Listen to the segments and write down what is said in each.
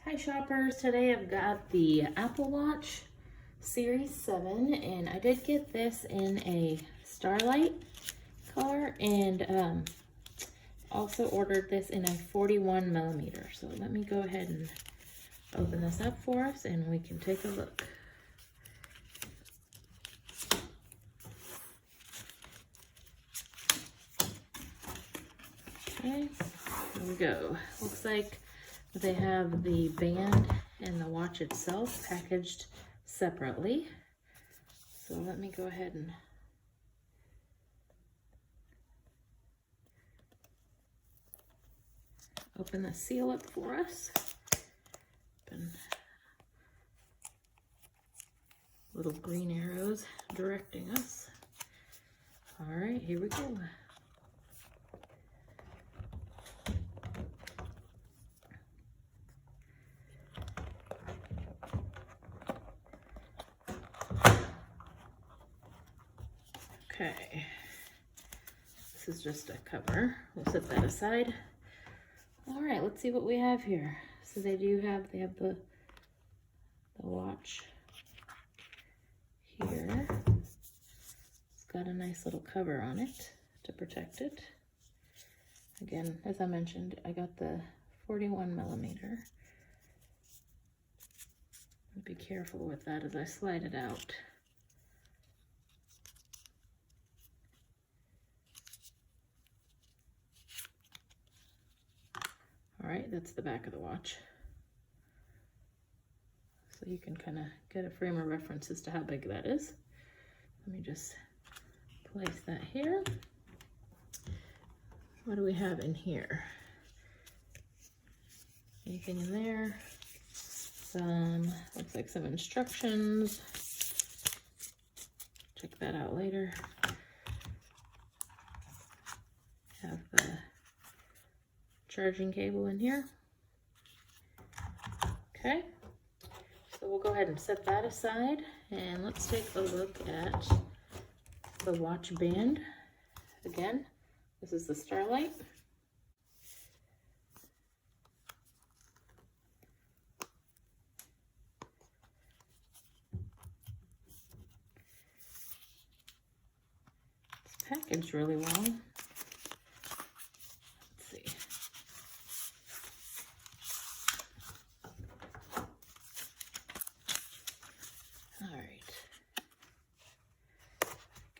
Hi shoppers, today I've got the Apple Watch Series 7 and I did get this in a Starlight color and also ordered this in a 41 millimeter. So let me go ahead and open this up for us and we can take a look. Okay, here we go. Looks like they have the band and the watch itself packaged separately. So let me go ahead and open the seal up for us. Open little green arrows directing us. All right, here we go. Okay, this is just a cover. We'll set that aside. All right, let's see what we have here. So they have the watch here. It's got a nice little cover on it to protect it. Again, as I mentioned, I got the 41 millimeter. Be careful with that as I slide it out. All right, that's the back of the watch. So you can kind of get a frame of reference as to how big that is. Let me just place that here. What do we have in here? Anything in there? Looks like some instructions. Check that out later. Have the charging cable in here. Okay, so we'll go ahead and set that aside and let's take a look at the watch band. Again, this is the Starlight. It's packaged really well.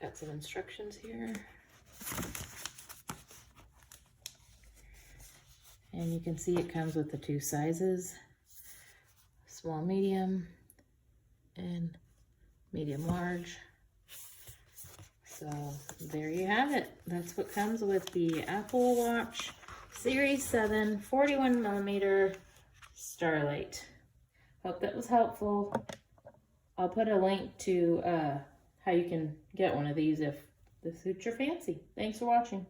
Got some instructions here. And you can see it comes with the two sizes, small, medium, and medium large. So there you have it. That's what comes with the Apple Watch Series 7 41 millimeter Starlight. Hope that was helpful. I'll put a link to how you can get one of these if this suits your fancy. Thanks for watching.